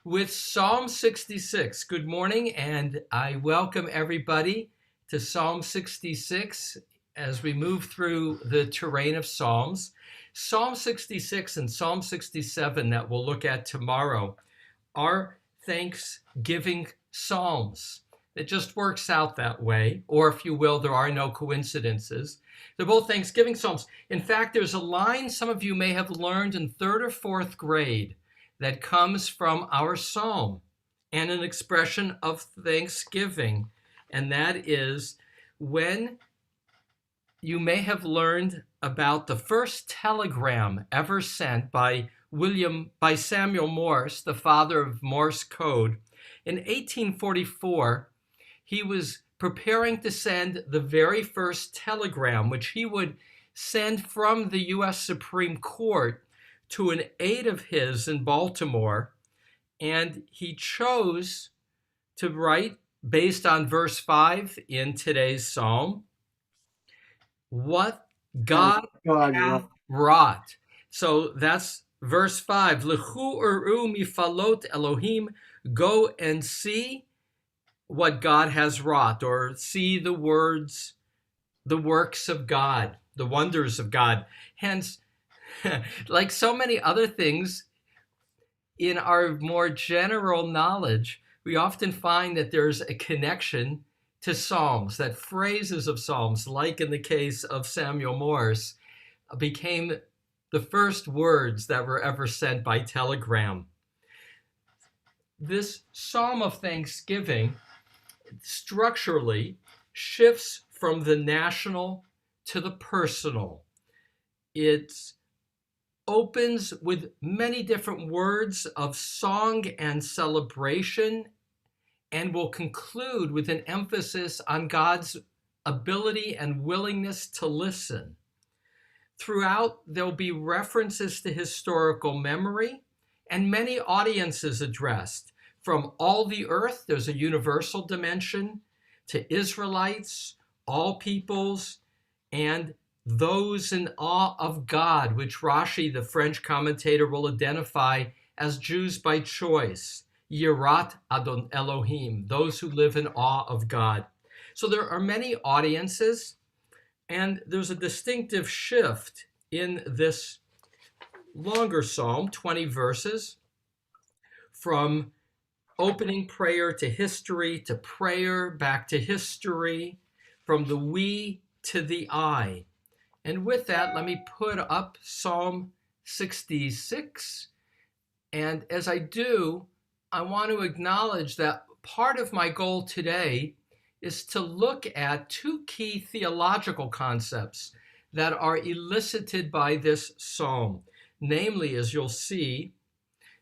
with Psalm 66. Good morning, and I welcome everybody to Psalm 66 as we move through the terrain of Psalms. Psalm 66 and Psalm 67 that we'll look at tomorrow are thanksgiving psalms. It just works out that way, or if you will, there are no coincidences. They're both thanksgiving psalms. In fact, there's a line some of you may have learned in third or fourth grade that comes from our psalm and an expression of thanksgiving. And that is when you may have learned about the first telegram ever sent by Samuel Morse, the father of Morse code. In 1844, he was preparing to send the very first telegram, which he would send from the U.S. Supreme Court to an aide of his in Baltimore. And he chose to write, based on verse 5 in today's psalm, what God hath wrought. So that's verse 5. Lechu uru mifalot Elohim. Go and see what God has wrought, or see the words, the works of God, the wonders of God. Hence, like so many other things in our more general knowledge, we often find that there's a connection to Psalms, that phrases of Psalms, like in the case of Samuel Morse, became the first words that were ever sent by telegram. This Psalm of Thanksgiving structurally shifts from the national to the personal. It opens with many different words of song and celebration, and will conclude with an emphasis on God's ability and willingness to listen. Throughout, there'll be references to historical memory and many audiences addressed. From all the earth, there's a universal dimension, to Israelites, all peoples, and those in awe of God, which Rashi, the French commentator, will identify as Jews by choice. Yirat Adon Elohim, those who live in awe of God. So there are many audiences, and there's a distinctive shift in this longer psalm, 20 verses, from opening prayer to history to prayer back to history, from the we to the I. And with that, let me put up Psalm 66. And as I do, I want to acknowledge that part of my goal today is to look at two key theological concepts that are elicited by this psalm. Namely, as you'll see,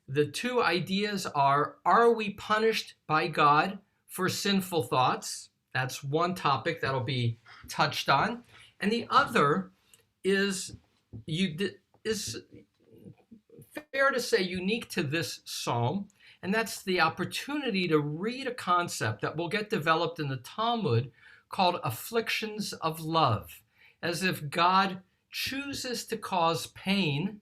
the two ideas are we punished by God for sinful thoughts? That's one topic that'll be touched on. And the other is fair to say unique to this psalm, and that's the opportunity to read a concept that will get developed in the Talmud called afflictions of love, as if God chooses to cause pain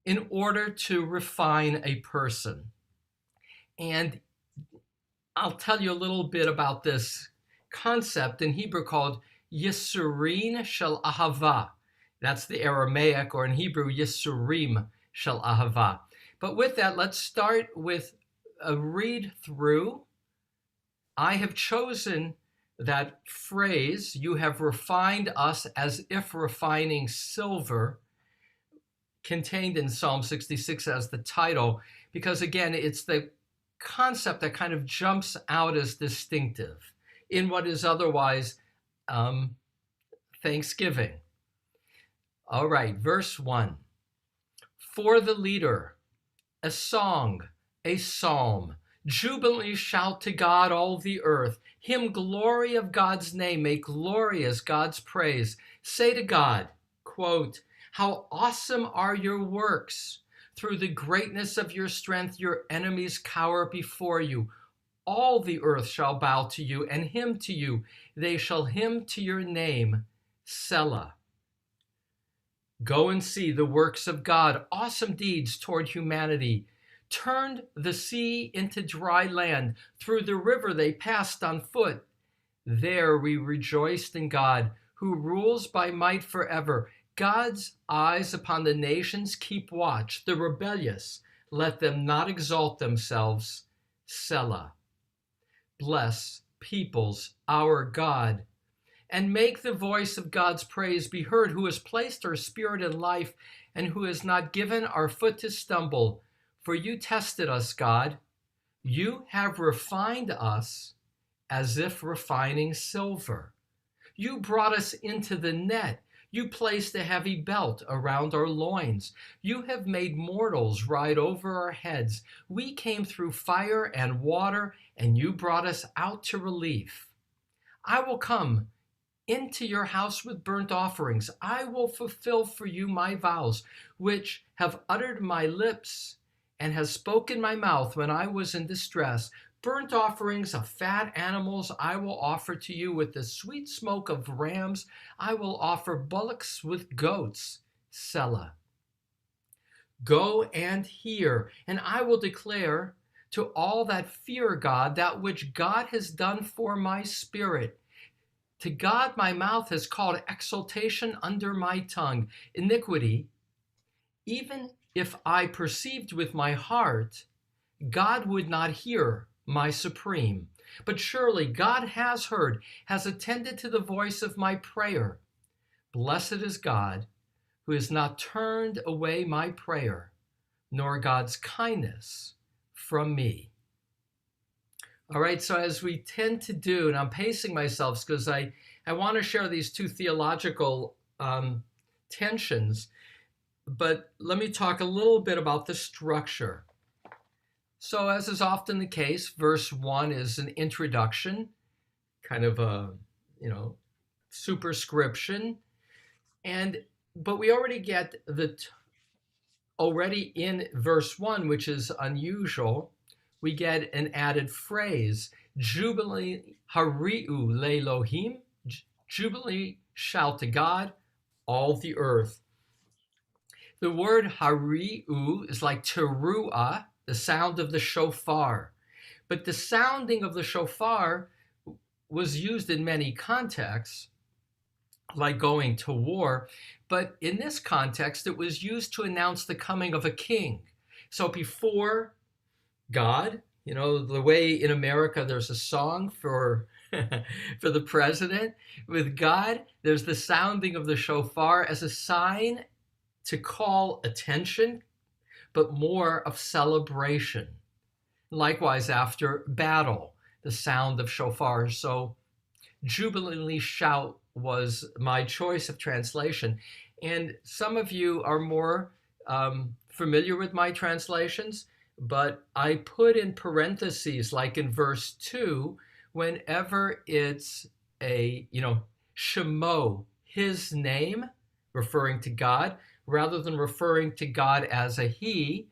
in order to refine a person. And I'll tell you a little bit about this concept in Hebrew called Yisurin Shel Ahava. That's the Aramaic, or in Hebrew, Yisurim Shel Ahava. But with that, let's start with a read through. I have chosen that phrase, you have refined us as if refining silver, contained in Psalm 66 as the title, because again, it's the concept that kind of jumps out as distinctive in what is otherwise Thanksgiving. All right, verse 1. For the leader, a song, a psalm. Jubilantly shout to God all the earth. Him glory of God's name, make glorious God's praise. Say to God, quote, how awesome are your works. Through the greatness of your strength, your enemies cower before you. All the earth shall bow to you, and hymn to you. They shall hymn to your name, Selah. Go and see the works of God, awesome deeds toward humanity, turned the sea into dry land. Through the river they passed on foot. There we rejoiced in God, who rules by might forever. God's eyes upon the nations keep watch. The rebellious, let them not exalt themselves. Selah. Bless, peoples, our God, and make the voice of God's praise be heard, who has placed our spirit in life and who has not given our foot to stumble. For you tested us, God. You have refined us as if refining silver. You brought us into the net. You placed a heavy belt around our loins. You have made mortals ride over our heads. We came through fire and water, and you brought us out to relief. I will come into your house with burnt offerings. I will fulfill for you my vows, which have uttered my lips and has spoken my mouth when I was in distress. Burnt offerings of fat animals I will offer to you, with the sweet smoke of rams I will offer bullocks with goats. Selah. Go and hear, and I will declare to all that fear God that which God has done for my spirit. To God my mouth has called exaltation under my tongue. Iniquity, even if I perceived with my heart, God would not hear my supreme. But surely God has heard, has attended to the voice of my prayer. Blessed is God, who has not turned away my prayer, nor God's kindness from me. All right, so as we tend to do, and I'm pacing myself because I want to share these two theological tensions, but let me talk a little bit about the structure. So as is often the case, verse 1 is an introduction, kind of a, superscription. But we already get already in verse 1, which is unusual, we get an added phrase, Jubilee Hari'u Le'Elohim, Jubilee shout to God, all the earth. The word Hari'u is like teruah, the sound of the shofar. But the sounding of the shofar was used in many contexts, like going to war. But in this context, it was used to announce the coming of a king. So before God, the way in America there's a song for for the president. With God, there's the sounding of the shofar as a sign to call attention, but more of celebration. Likewise, after battle, the sound of shofar. So jubilantly shout was my choice of translation. And some of you are more familiar with my translations, but I put in parentheses, like in verse 2, whenever it's a, Shemo, his name, referring to God, rather than referring to God as a he,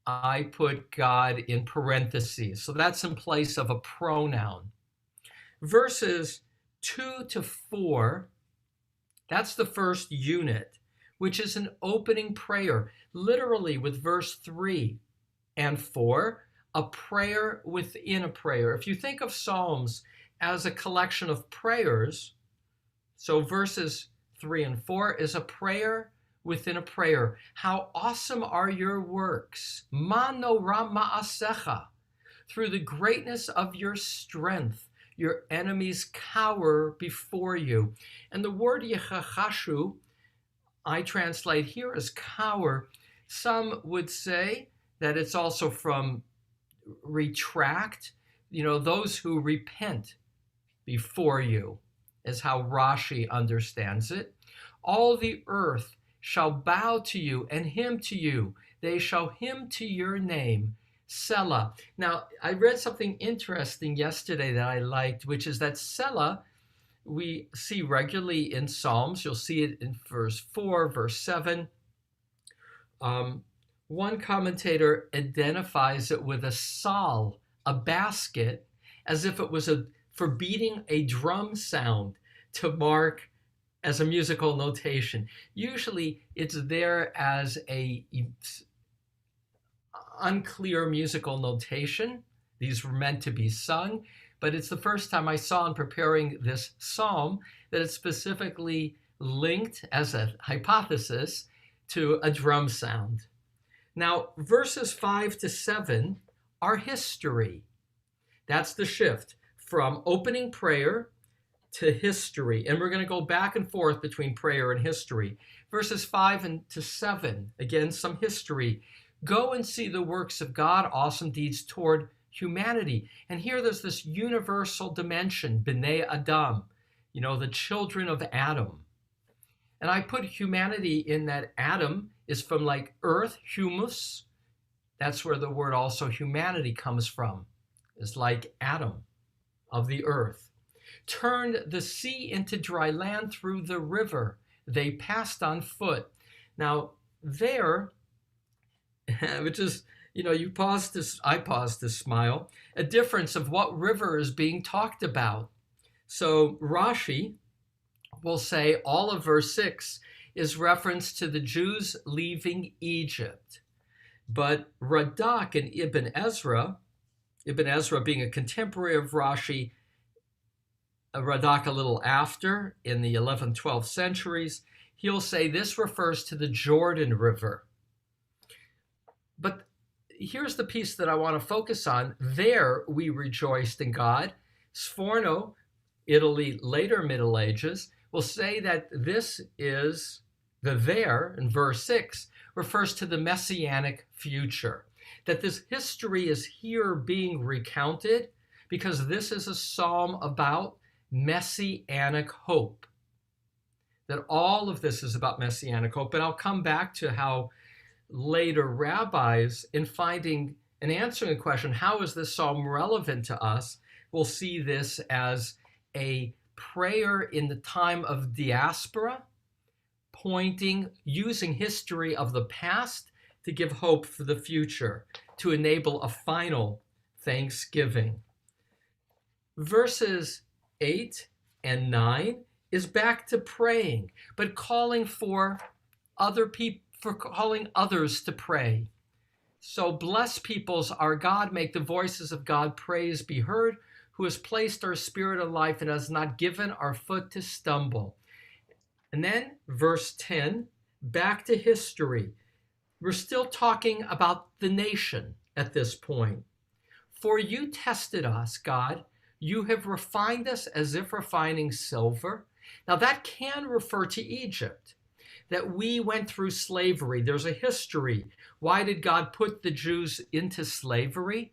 I put God in parentheses. So that's in place of a pronoun. Verses 2 to 4, that's the first unit, which is an opening prayer, literally with verse 3 and 4, a prayer within a prayer. If you think of Psalms as a collection of prayers, so verses 3 and 4 is a prayer within a prayer. How awesome are your works, Manorah ma'asecha. Through the greatness of your strength, your enemies cower before you. And the word yechachashu, I translate here as cower. Some would say that it's also from retract, those who repent before you, is how Rashi understands it. All the earth shall bow to you and hymn to you. They shall hymn to your name. Selah. Now, I read something interesting yesterday that I liked, which is that Selah we see regularly in Psalms. You'll see it in verse 4, verse 7. One commentator identifies it with a sal, a basket, as if it was for beating a drum sound to mark as a musical notation. Usually it's there as unclear musical notation. These were meant to be sung, but it's the first time I saw in preparing this psalm that it's specifically linked as a hypothesis to a drum sound. Now, verses 5 to 7 are history. That's the shift from opening prayer to history. And we're going to go back and forth between prayer and history. Verses 5 to 7, again, some history. Go and see the works of God, awesome deeds toward humanity. And here there's this universal dimension, B'nai Adam, the children of Adam. And I put humanity in that Adam is from like earth, humus. That's where the word also humanity comes from. It's like Adam of the earth. Turned the sea into dry land through the river. They passed on foot. Now there, which is, I paused to smile, a difference of what river is being talked about. So Rashi will say all of verse 6 is reference to the Jews leaving Egypt. But Radak and Ibn Ezra being a contemporary of Rashi, Radak a little after, in the 11th, 12th centuries, he'll say this refers to the Jordan River. But here's the piece that I want to focus on. There we rejoiced in God. Sforno, Italy, later Middle Ages, will say that this is there in verse 6 refers to the messianic future. That this history is here being recounted because this is a psalm about messianic hope. That all of this is about messianic hope. And I'll come back to how later rabbis, in finding and answering the question, how is this psalm relevant to us, will see this as a prayer in the time of diaspora, using history of the past to give hope for the future, to enable a final thanksgiving. Verses 8 and 9 is back to praying, but calling for calling others to pray. So bless peoples, our God, make the voices of God praise be heard, who has placed our spirit in life and has not given our foot to stumble. And then verse 10, back to history. We're still talking about the nation at this point. For you tested us, God. You have refined us as if refining silver. Now that can refer to Egypt, that we went through slavery. There's a history. Why did God put the Jews into slavery?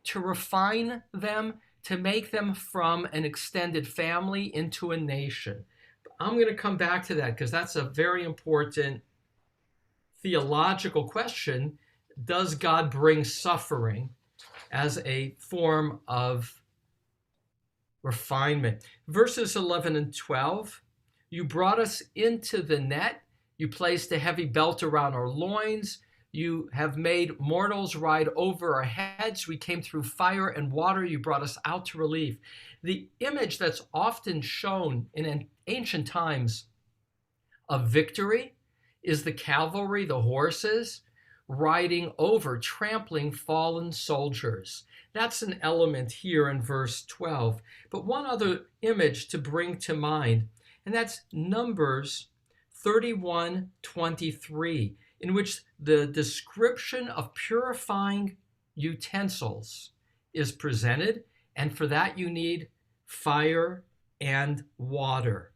To refine them, to make them from an extended family into a nation. I'm going to come back to that because that's a very important theological question. Does God bring suffering as a form of refinement? Verses 11 and 12, you brought us into the net. You placed a heavy belt around our loins. You have made mortals ride over our heads. We came through fire and water. You brought us out to relief. The image that's often shown in ancient times of victory is the cavalry, the horses, riding over, trampling fallen soldiers. That's an element here in verse 12. But one other image to bring to mind, and that's Numbers 31:23, in which the description of purifying utensils is presented, and for that you need fire and water.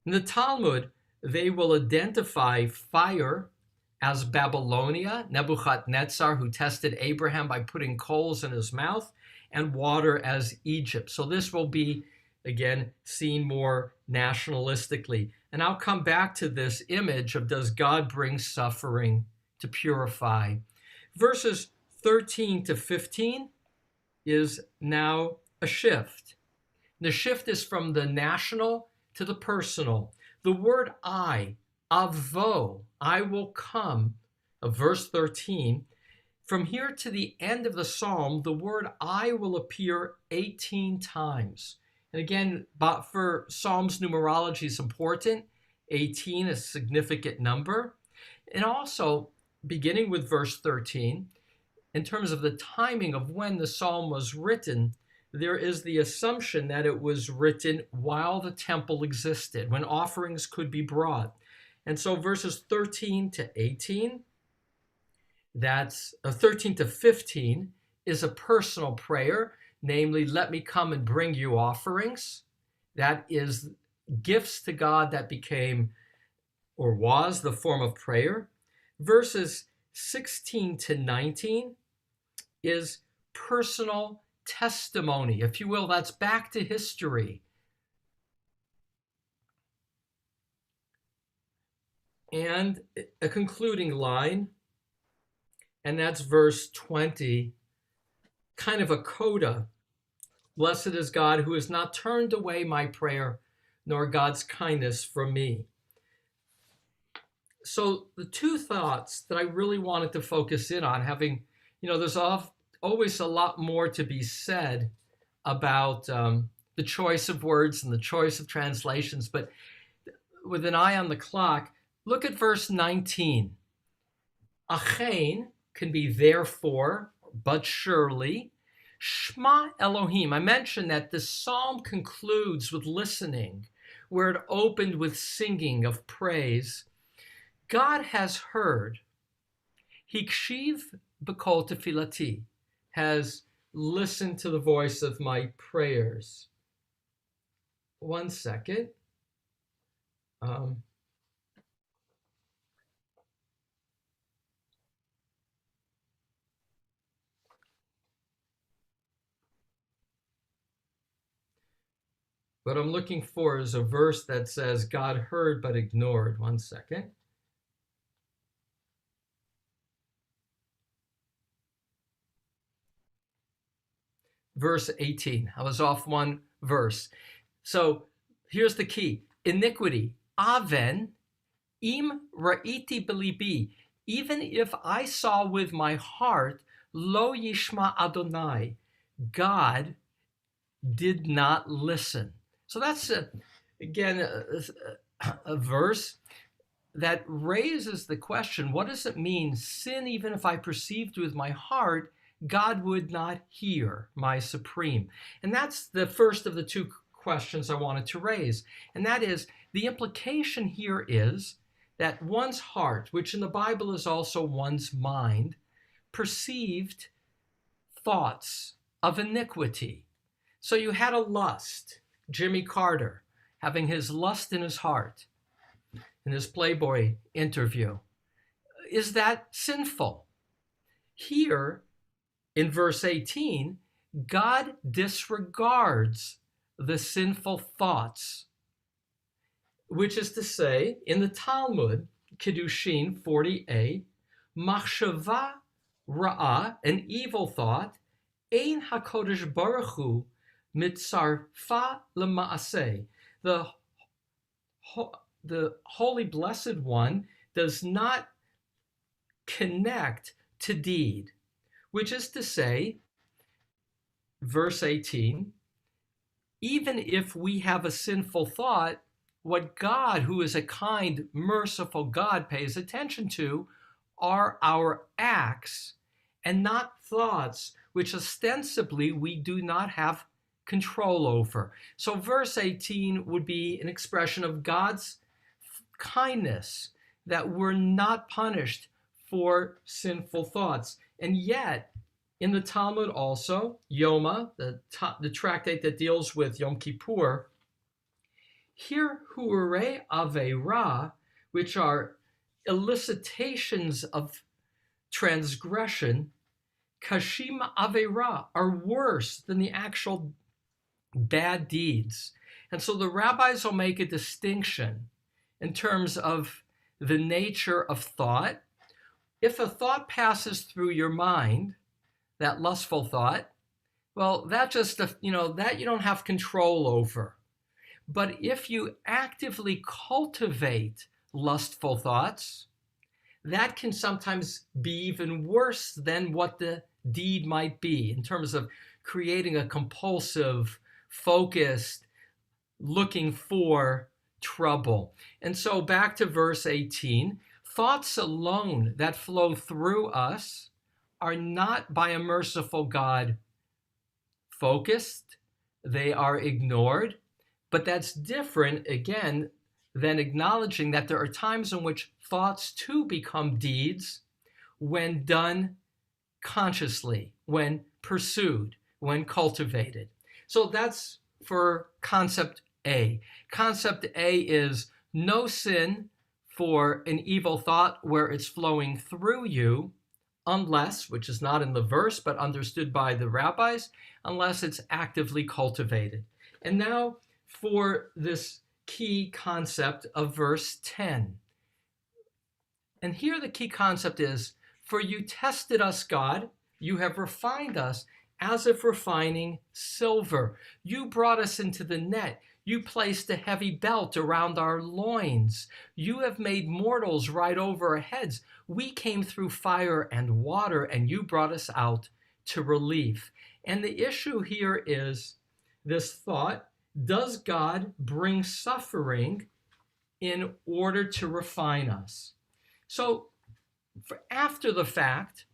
In the Talmud, they will identify fire as Babylonia, Nebuchadnezzar, who tested Abraham by putting coals in his mouth, and water as Egypt. So this will be, again, seen more nationalistically. And I'll come back to this image of does God bring suffering to purify? Verses 13 to 15 is now a shift. The shift is from the national to the personal. The word I, avo, I will come, of verse 13, from here to the end of the psalm, the word I will appear 18 times. And again, for Psalms, numerology is important. 18 is a significant number. And also, beginning with verse 13, in terms of the timing of when the psalm was written, there is the assumption that it was written while the temple existed, when offerings could be brought. And so verses 13 to 18, that's 13 to 15, is a personal prayer, namely, let me come and bring you offerings. That is gifts to God that became or was the form of prayer. Verses 16 to 19 is personal testimony, if you will. That's back to history. And a concluding line, and that's verse 20, kind of a coda. Blessed is God who has not turned away my prayer, nor God's kindness from me. So the two thoughts that I really wanted to focus in on, having, there's always a lot more to be said about the choice of words and the choice of translations, but with an eye on the clock, look at verse 19. Achen can be therefore, but surely. Shema Elohim. I mentioned that the psalm concludes with listening, where it opened with singing of praise. God has heard. Hikshiv b'kol tefilati, has listened to the voice of my prayers. One second. What I'm looking for is a verse that says God heard but ignored. One second. Verse 18. I was off one verse. So here's the key. Iniquity. Aven im ra'iti belibi. Even if I saw with my heart, lo yishma Adonai. God did not listen. So that's, again, a verse that raises the question, what does it mean, sin, even if I perceived with my heart, God would not hear my supreme? And that's the first of the two questions I wanted to raise. And that is, the implication here is that one's heart, which in the Bible is also one's mind, perceived thoughts of iniquity. So you had a lust, Jimmy Carter having his lust in his heart in his Playboy interview. Is that sinful? Here, in verse 18, God disregards the sinful thoughts, which is to say, in the Talmud, Kiddushin 40a, machshava ra'ah, an evil thought, ein HaKodesh Baruch Hu mitzarfa lema'aseh. The Holy Blessed One does not connect to deed, which is to say, verse 18, even if we have a sinful thought, what God, who is a kind, merciful God, pays attention to are our acts and not thoughts, which ostensibly we do not have control over. So verse 18 would be an expression of God's kindness, that we're not punished for sinful thoughts. And yet, in the Talmud also, Yoma, the tractate that deals with Yom Kippur, here hu'urei aveira, which are elicitations of transgression, kashim aveira, are worse than the actual bad deeds. And so the rabbis will make a distinction in terms of the nature of thought. If a thought passes through your mind, that lustful thought, well, that just, that you don't have control over. But if you actively cultivate lustful thoughts, that can sometimes be even worse than what the deed might be in terms of creating a compulsive, focused, looking for trouble. And so back to verse 18, thoughts alone that flow through us are not by a merciful God focused, they are ignored. But that's different, again, than acknowledging that there are times in which thoughts too become deeds when done consciously, when pursued, when cultivated. So that's for concept A. Concept A is no sin for an evil thought where it's flowing through you, unless, which is not in the verse but understood by the rabbis, unless it's actively cultivated. And now for this key concept of verse 10. And here the key concept is, for you tested us, God, you have refined us as if refining silver. You brought us into the net. You placed a heavy belt around our loins. You have made mortals ride over our heads. We came through fire and water, and you brought us out to relief. And the issue here is this thought: does God bring suffering in order to refine us? So after the fact,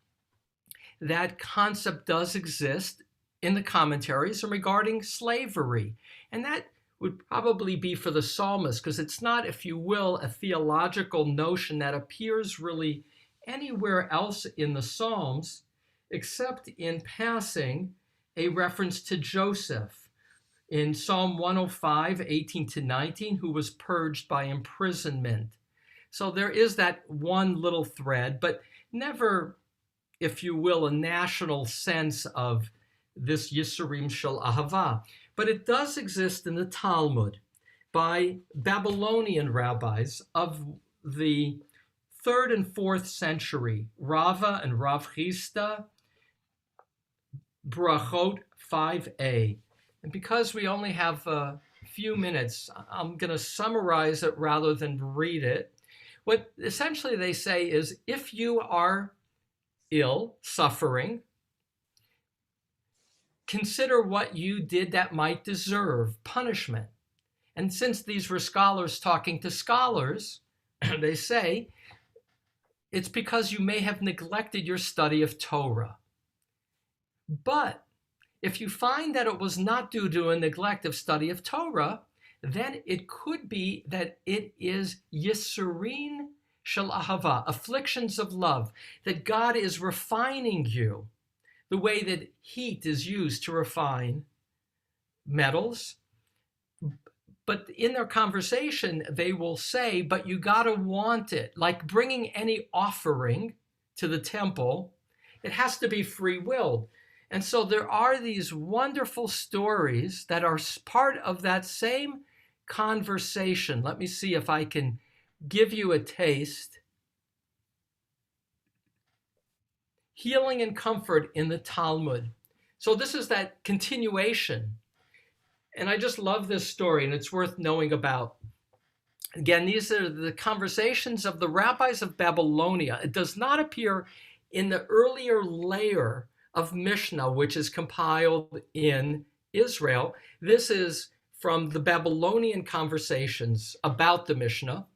that concept does exist in the commentaries regarding slavery. And that would probably be for the psalmist, because it's not, if you will, a theological notion that appears really anywhere else in the Psalms, except in passing a reference to Joseph in Psalm 105, 18 to 19, who was purged by imprisonment. So there is that one little thread, but never, if you will, a national sense of this Yisurim Shel Ahava. But it does exist in the Talmud by Babylonian rabbis of the 3rd and 4th century, Rava and Rav Chisda, Brachot 5a. And because we only have a few minutes, I'm going to summarize it rather than read it. What essentially they say is, if you are ill, suffering, consider what you did that might deserve punishment. And since these were scholars talking to scholars, they say, it's because you may have neglected your study of Torah. But if you find that it was not due to a neglect of study of Torah, then it could be that it is Yisurin Shel Ahava, afflictions of love, that God is refining you the way that heat is used to refine metals. But in their conversation, they will say, but you gotta want it. Like bringing any offering to the temple, it has to be free-willed. And so there are these wonderful stories that are part of that same conversation. Let me see if I can give you a taste. Healing and comfort in the Talmud. So this is that continuation. And I just love this story, and it's worth knowing about. Again, these are the conversations of the rabbis of Babylonia. It does not appear in the earlier layer of Mishnah, which is compiled in Israel. This is from the Babylonian conversations about the Mishnah,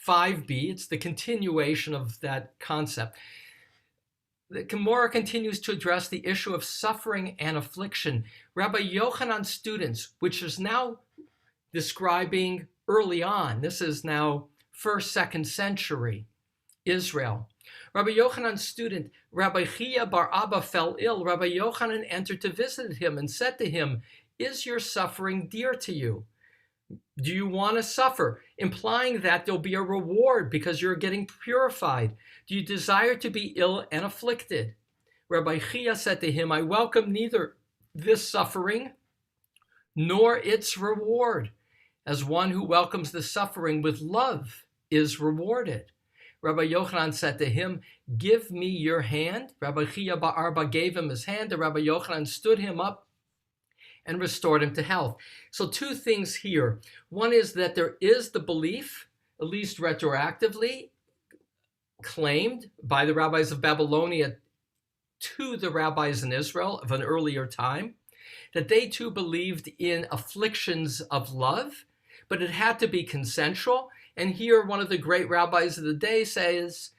5b. It's the continuation of that concept. The Gemara continues to address the issue of suffering and affliction. Rabbi Yochanan's students, which is now describing early on, this is now 1st, 2nd century Israel. Rabbi Yochanan's student, Rabbi Chia bar Abba, fell ill. Rabbi Yochanan entered to visit him and said to him, is your suffering dear to you? Do you want to suffer? Implying that there'll be a reward because you're getting purified. Do you desire to be ill and afflicted? Rabbi Chia said to him, I welcome neither this suffering nor its reward, as one who welcomes the suffering with love is rewarded. Rabbi Yochanan said to him, give me your hand. Rabbi Chia bar Abba gave him his hand, and Rabbi Yochanan stood him up and restored him to health. So two things here. One is that there is the belief, at least retroactively, claimed by the rabbis of Babylonia to the rabbis in Israel of an earlier time, that they too believed in afflictions of love, but it had to be consensual. And here, one of the great rabbis of the day says,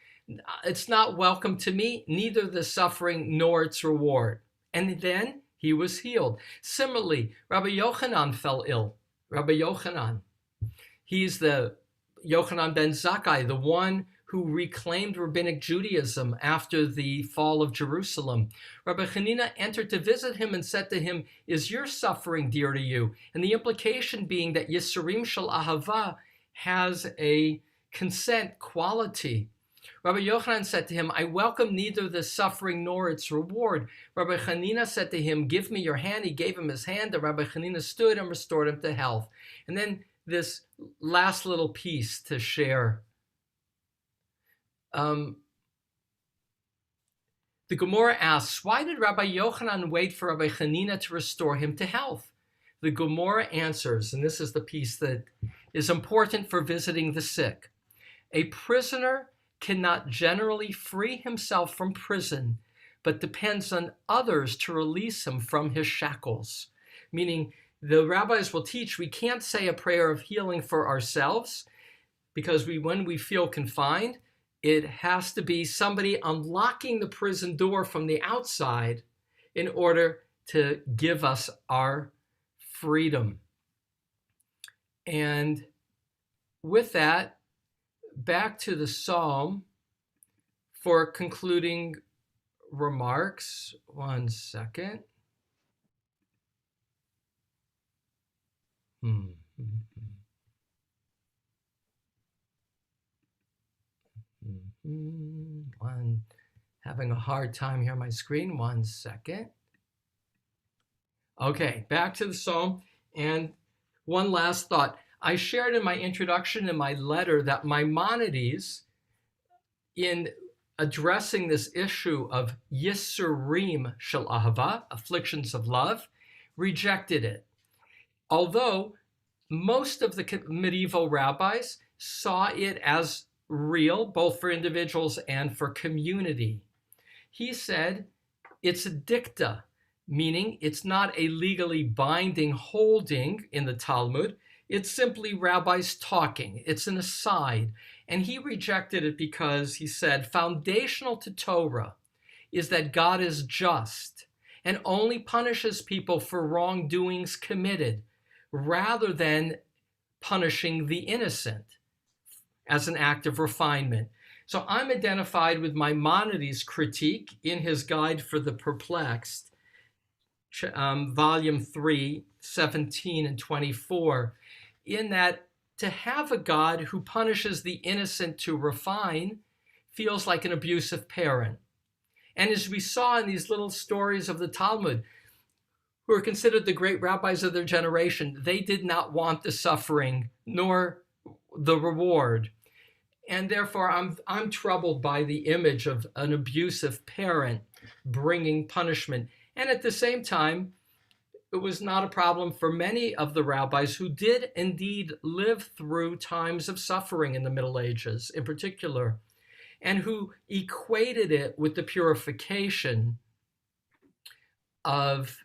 it's not welcome to me, neither the suffering nor its reward. And then he was healed. Similarly, Rabbi Yochanan fell ill. Rabbi Yochanan, he's the Yochanan ben Zakkai, the one who reclaimed rabbinic Judaism after the fall of Jerusalem. Rabbi Hanina entered to visit him and said to him, is your suffering dear to you? And the implication being that Yisurim Shel Ahava has a consent quality. Rabbi Yochanan said to him, I welcome neither the suffering nor its reward. Rabbi Hanina said to him, give me your hand. He gave him his hand. And Rabbi Hanina stood and restored him to health. And then this last little piece to share. The Gemara asks, why did Rabbi Yochanan wait for Rabbi Hanina to restore him to health? The Gemara answers, and this is the piece that is important for visiting the sick. A prisoner cannot generally free himself from prison, but depends on others to release him from his shackles. Meaning, the rabbis will teach we can't say a prayer of healing for ourselves, because when we feel confined, it has to be somebody unlocking the prison door from the outside in order to give us our freedom. And with that, back to the psalm for concluding remarks. 1 second. Having a hard time here on my screen. 1 second. Okay, back to the psalm. And one last thought. I shared in my introduction in my letter that Maimonides, in addressing this issue of Yisurim Shel Ahava, afflictions of love, rejected it. Although most of the medieval rabbis saw it as real, both for individuals and for community. He said it's a dicta, meaning it's not a legally binding holding in the Talmud. It's simply rabbis talking. It's an aside. And he rejected it because he said foundational to Torah is that God is just and only punishes people for wrongdoings committed rather than punishing the innocent as an act of refinement. So I'm identified with Maimonides' critique in his Guide for the Perplexed, volume 3, 17 and 24, in that to have a God who punishes the innocent to refine feels like an abusive parent. And as we saw in these little stories of the Talmud, who are considered the great rabbis of their generation, they did not want the suffering nor the reward. And therefore, I'm troubled by the image of an abusive parent bringing punishment. And at the same time, it was not a problem for many of the rabbis who did indeed live through times of suffering in the Middle Ages in particular, and who equated it with the purification of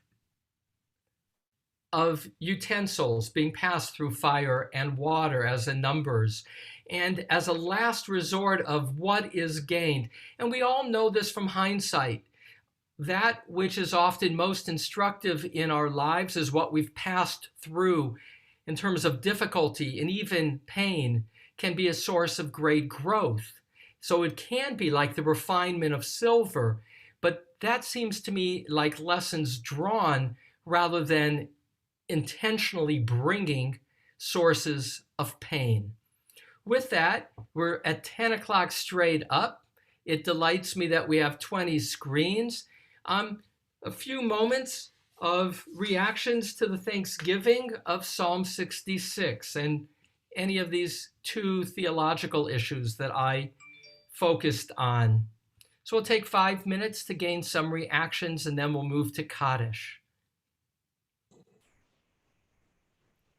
utensils being passed through fire and water as in Numbers, and as a last resort of what is gained. And we all know this from hindsight. That which is often most instructive in our lives is what we've passed through in terms of difficulty and even pain can be a source of great growth. So it can be like the refinement of silver, but that seems to me like lessons drawn rather than intentionally bringing sources of pain. With that, we're at 10 o'clock straight up. It delights me that we have 20 screens. A few moments of reactions to the Thanksgiving of Psalm 66 and any of these two theological issues that I focused on. So we'll take 5 minutes to gain some reactions and then we'll move to Kaddish.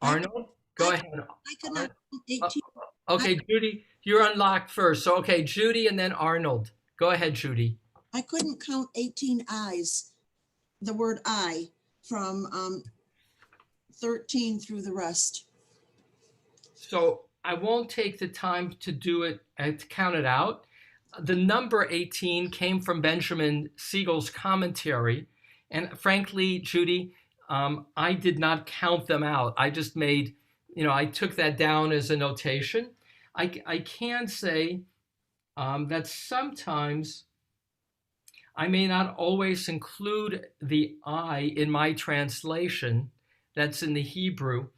Arnold, go ahead. I cannot 18. Okay, Judy, you're unlocked first. So, okay, Judy and then Arnold. Go ahead, Judy. I couldn't count 18 I's, the word I, from 13 through the rest. So I won't take the time to do it and to count it out. The number 18 came from Benjamin Siegel's commentary. And frankly, Judy, I did not count them out. I just made, I took that down as a notation. I can say that sometimes I may not always include the I in my translation. That's in the Hebrew.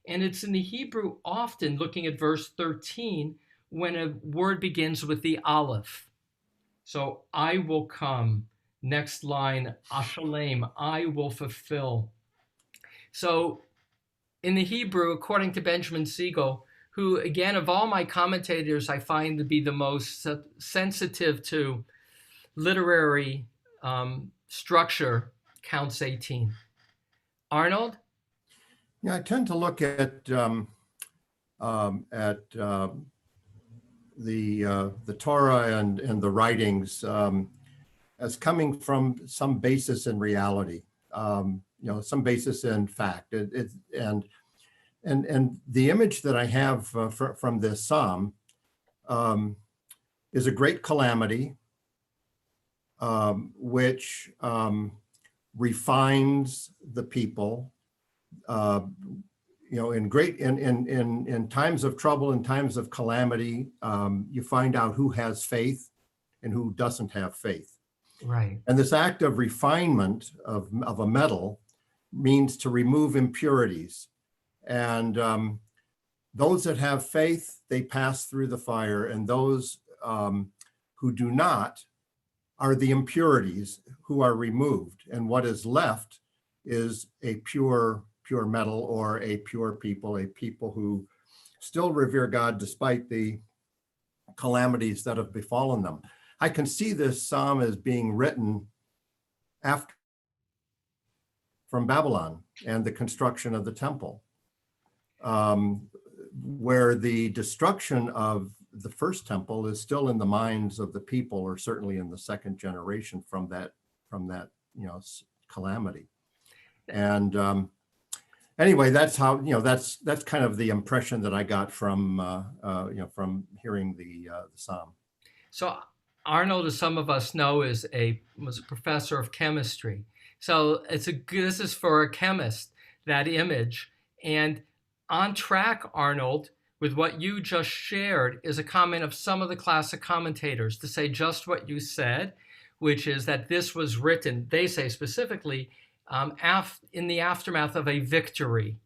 And it's in the Hebrew often, looking at verse 13, when a word begins with the aleph. So I will come. Next line, Ashalem, I will fulfill. So in the Hebrew, according to Benjamin Siegel, who, again, of all my commentators, I find to be the most sensitive to literary structure, counts 18. Arnold? Yeah, I tend to look at the Torah and the writings as coming from some basis in reality, some basis in fact. And the image that I have from this psalm is a great calamity, which refines the people. In times of trouble, in times of calamity, you find out who has faith and who doesn't have faith. Right. And this act of refinement of a metal means to remove impurities. And those that have faith, they pass through the fire, and those who do not are the impurities who are removed. And what is left is a pure metal, or a pure people, a people who still revere God despite the calamities that have befallen them. I can see this psalm as being written after from Babylon and the construction of the temple, where the destruction of the first temple is still in the minds of the people, or certainly in the second generation from that calamity. And anyway, that's how, that's kind of the impression that I got from hearing the psalm. So Arnold, as some of us know, was a professor of chemistry. So this is for a chemist, that image. And on track, Arnold, with what you just shared, is a comment of some of the classic commentators to say just what you said, which is that this was written, they say specifically, in the aftermath of a victory.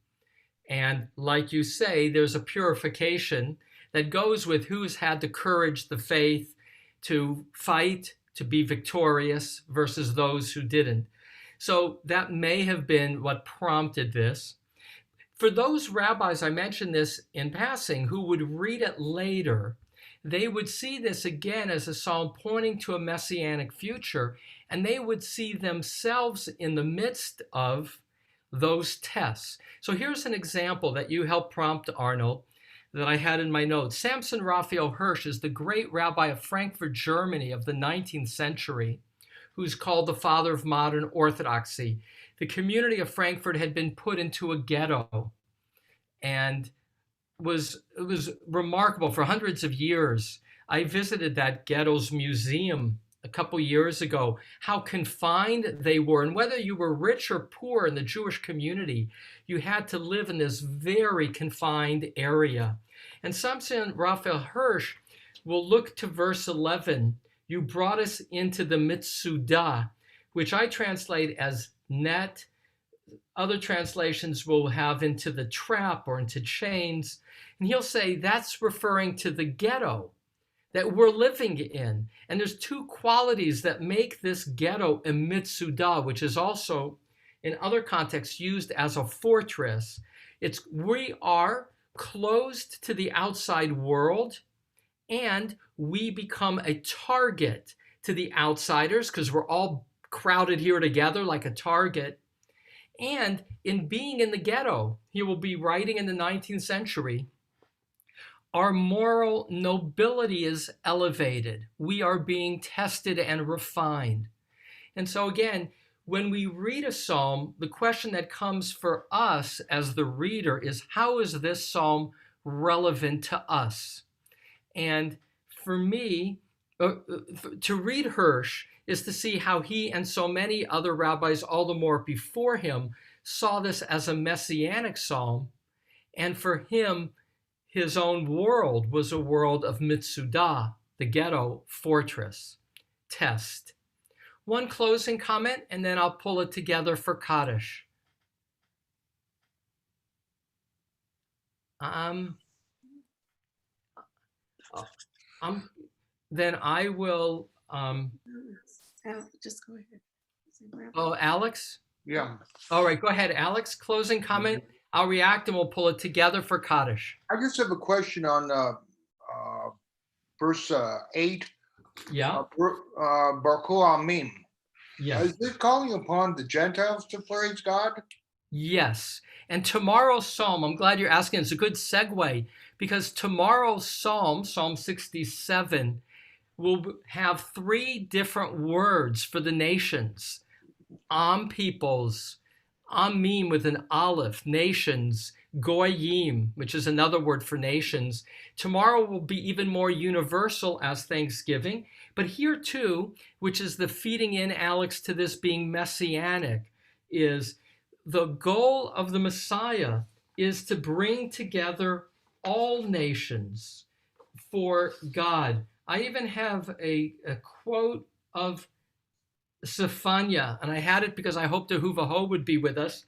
And like you say, there's a purification that goes with who's had the courage, the faith to fight, to be victorious, versus those who didn't. So that may have been what prompted this. For those rabbis, I mentioned this in passing, who would read it later, they would see this again as a psalm pointing to a messianic future, and they would see themselves in the midst of those tests. So here's an example that you helped prompt, Arnold, that I had in my notes. Samson Raphael Hirsch is the great rabbi of Frankfurt, Germany of the 19th century, who's called the father of modern orthodoxy. The community of Frankfurt had been put into a ghetto, and it was remarkable for hundreds of years. I visited that ghetto's museum a couple years ago, how confined they were. And whether you were rich or poor in the Jewish community, you had to live in this very confined area. And Samson Raphael Hirsch will look to verse 11. You brought us into the Mitsudah, which I translate as net. Other translations will have into the trap or into chains. And he'll say that's referring to the ghetto that we're living in. And there's two qualities that make this ghetto a Mitsudah, which is also in other contexts used as a fortress. We are closed to the outside world, and we become a target to the outsiders because we're all crowded here together like a target. And in being in the ghetto, he will be writing in the 19th century, our moral nobility is elevated. We are being tested and refined. And so again, when we read a psalm, the question that comes for us as the reader is, how is this psalm relevant to us. And for me, to read Hirsch is to see how he and so many other rabbis, all the more before him, saw this as a messianic psalm. And for him, his own world was a world of Mitsudah, the ghetto fortress, test. One closing comment, and then I'll pull it together for Kaddish. Then I will. Just go ahead. Oh, Alex? Yeah, All right, go ahead, Alex. Closing comment. I'll react and we'll pull it together for Kaddish. I just have a question on verse 8. Yeah, Baruch Amim. yeah. Is it calling upon the Gentiles to praise God? Yes. And tomorrow's psalm, I'm glad you're asking. It's a good segue because tomorrow's psalm, Psalm 67, will have 3 different words for the nations. Am peoples, Amim with an aleph, nations, Goyim, which is another word for nations. Tomorrow will be even more universal as Thanksgiving. But here too, which is the feeding in, Alex, to this being messianic, is the goal of the Messiah is to bring together all nations for God. I even have a quote of Zephaniah, and I had it because I hoped Ahuva Ho would be with us.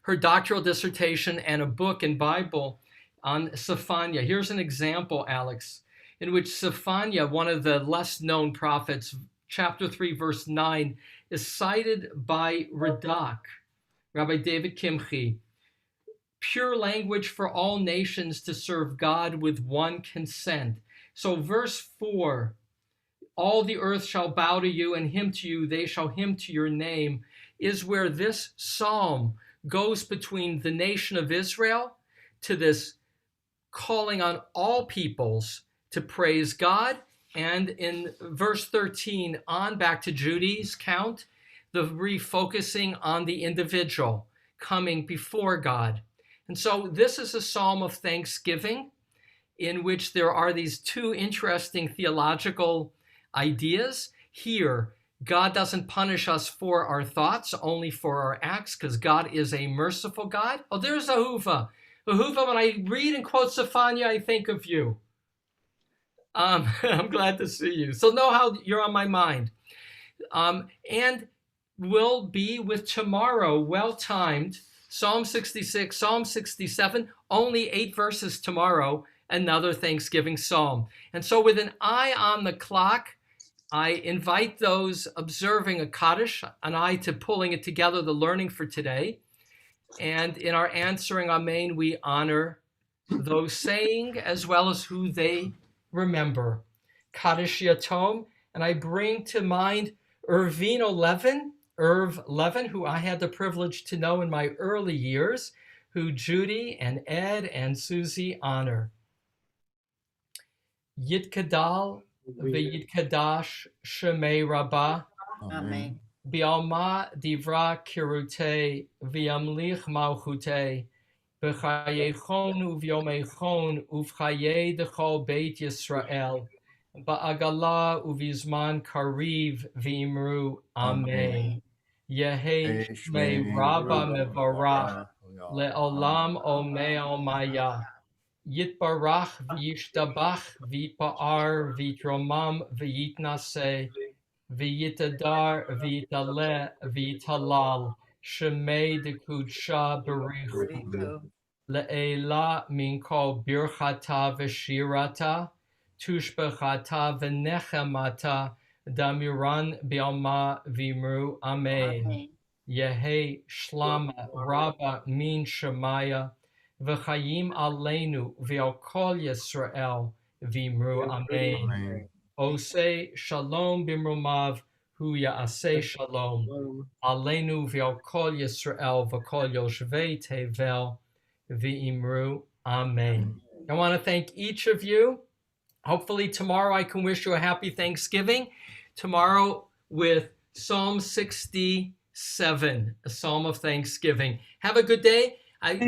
Her doctoral dissertation and a book and Bible on Zephaniah. Here's an example, Alex, in which Zephaniah, one of the less known prophets, chapter 3, verse 9, is cited by Radak, Rabbi David Kimchi. Pure language for all nations to serve God with one consent. So verse 4, all the earth shall bow to you and hymn to you, they shall hymn to your name, is where this psalm goes between the nation of Israel to this calling on all peoples to praise God. And in verse 13 on back to Judy's count, the refocusing on the individual coming before God. And so this is a psalm of thanksgiving in which there are these 2 interesting theological ideas. Here, God doesn't punish us for our thoughts, only for our acts, because God is a merciful God. Oh, there's Ahuva. Ahuva, when I read and quote Zephaniah, I think of you. I'm glad to see you. So know how you're on my mind. And we'll be with tomorrow, well-timed, Psalm 66, Psalm 67, only 8 verses tomorrow, another Thanksgiving psalm. And so with an eye on the clock, I invite those observing a Kaddish, an eye to pulling it together, the learning for today. And in our answering Amen, we honor those saying as well as who they remember. Kaddish Yatom, and I bring to mind Irv Levin, who I had the privilege to know in my early years, who Judy and Ed and Susie honor. Yitkadal v'yitkadash shemei rabbah, Amen. bi'alma divra kirute v'yamlich malchute, b'chayechon u'vyomechon uv'chayei dechol beit Yisrael, ba'agala uvizman kariv v'imru amen. Yehi shmei rabba mevarach, le'olam omei maya. Yitbarach v'yishtabach v'yitpa'ar v'yitromam v'yitnaseh v'yitadar v'yitaleh v'yitalal shemei dekudsha berichu le'ela min kol birchata v'shirata tushbechata v'nechemata damiran bi'alma v'imru amen. Yehi shlama rabba min shemaya V'chayim aleinu v'al kol Yisrael v'imru amen. Osei shalom b'mrumav hu ya'aseh shalom. Aleinu v'al kol Yisrael v'kol yoshvei tevel v'imru amen. I want to thank each of you. Hopefully tomorrow I can wish you a happy Thanksgiving. Tomorrow with Psalm 67, a psalm of thanksgiving. Have a good day.